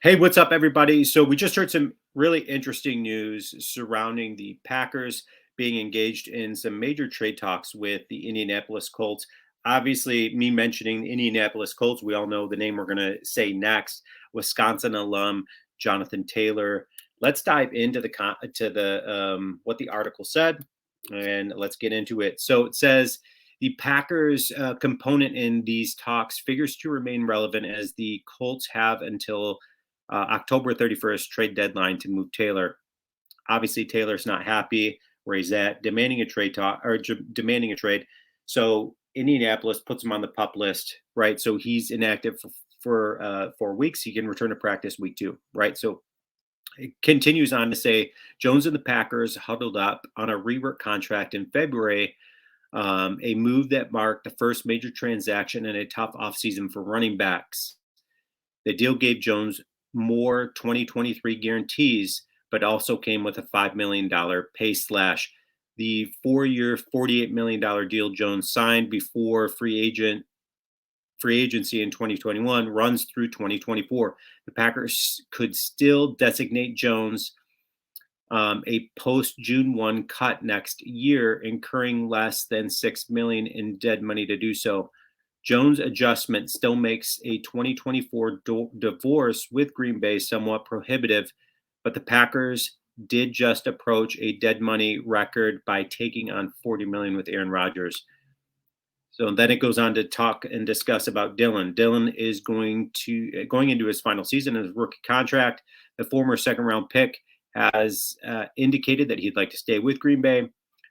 Hey, what's up, everybody? So, we just heard some really interesting news surrounding the Packers being engaged in some major trade talks with the Indianapolis Colts. Obviously, me mentioning the Indianapolis Colts, we all know the name we're going to say next, Wisconsin alum Jonathan Taylor. Let's dive into the what the article said, and let's get into it. So, it says the Packers component in these talks figures to remain relevant as the Colts have until October 31st trade deadline to move Taylor. Obviously, Taylor's not happy where he's at, demanding a trade talk or demanding a trade. So Indianapolis puts him on the pup list, right? So he's inactive for 4 weeks. He can return to practice week 2, right? So it continues on to say Jones and the Packers huddled up on a rework contract in February, a move that marked the first major transaction in a tough offseason for running backs. The deal gave Jones more 2023 guarantees, but also came with a $5 million pay slash. The 4-year, $48 million deal Jones signed before free agency in 2021 runs through 2024. The Packers could still designate Jones a post June 1 cut next year, incurring less than $6 million in dead money to do so. Jones' adjustment still makes a 2024 divorce with Green Bay somewhat prohibitive, but the Packers did just approach a dead money record by taking on $40 million with Aaron Rodgers. So then it goes on to talk and discuss about Dillon. Dillon is going into his final season of his rookie contract. The former second round pick has indicated that he'd like to stay with Green Bay.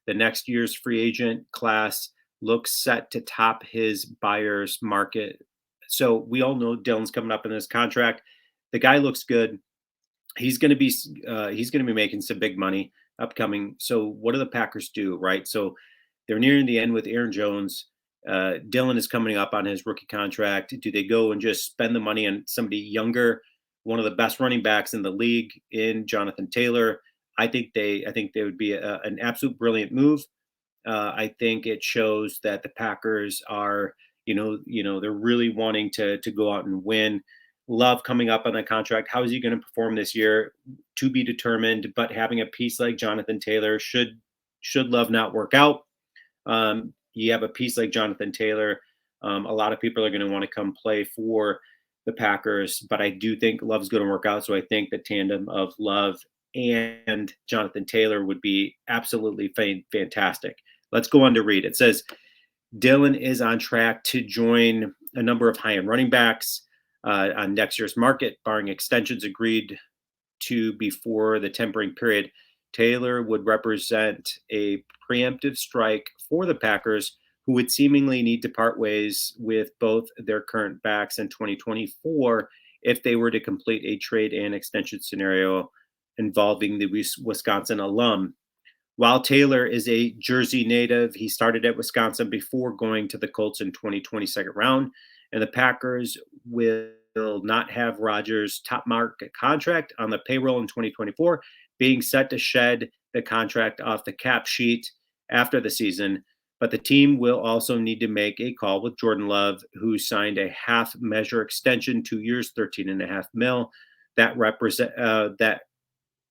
The next year's free agent class looks set to top his buyer's market. So we all know Dillon's coming up in this contract. The guy looks good. He's going to be making some big money upcoming. So what do the Packers do, right? So they're nearing the end with Aaron Jones. Dillon is coming up on his rookie contract. Do they go and just spend the money on somebody younger, one of the best running backs in the league in Jonathan Taylor? I think they would be an absolute brilliant move. I think it shows that the Packers are, they're really wanting to go out and win. Love coming up on the contract. How is he going to perform this year? To be determined. But having a piece like Jonathan Taylor, should Love not work out, you have a piece like Jonathan Taylor. A lot of people are going to want to come play for the Packers, but I do think Love's going to work out. So I think the tandem of Love and Jonathan Taylor would be absolutely fantastic. Let's go on to read. It says Dillon is on track to join a number of high-end running backs on next year's market, barring extensions agreed to before the tempering period. Taylor would represent a preemptive strike for the Packers, who would seemingly need to part ways with both their current backs in 2024 if they were to complete a trade and extension scenario involving the Wisconsin alum. While Taylor is a Jersey native, he started at Wisconsin before going to the Colts in 2020 second round, and the Packers will not have Rodgers' top market contract on the payroll in 2024, being set to shed the contract off the cap sheet after the season. But the team will also need to make a call with Jordan Love, who signed a half measure extension, 2 years, $13.5 million, that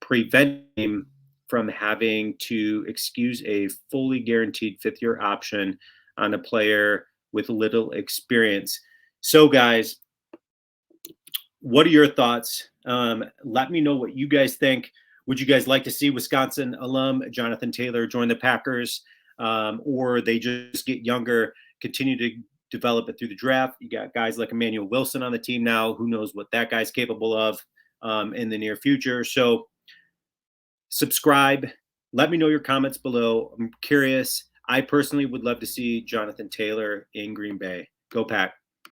prevent him from having to excuse a fully guaranteed fifth-year option on a player with little experience. So, guys, what are your thoughts? Let me know what you guys think. Would you guys like to see Wisconsin alum Jonathan Taylor join the Packers, or they just get younger, continue to develop it through the draft? You got guys like Emmanuel Wilson on the team now. Who knows what that guy's capable of in the near future? So subscribe. Let me know your comments below. I'm curious. I personally would love to see Jonathan Taylor in Green Bay. Go Pack.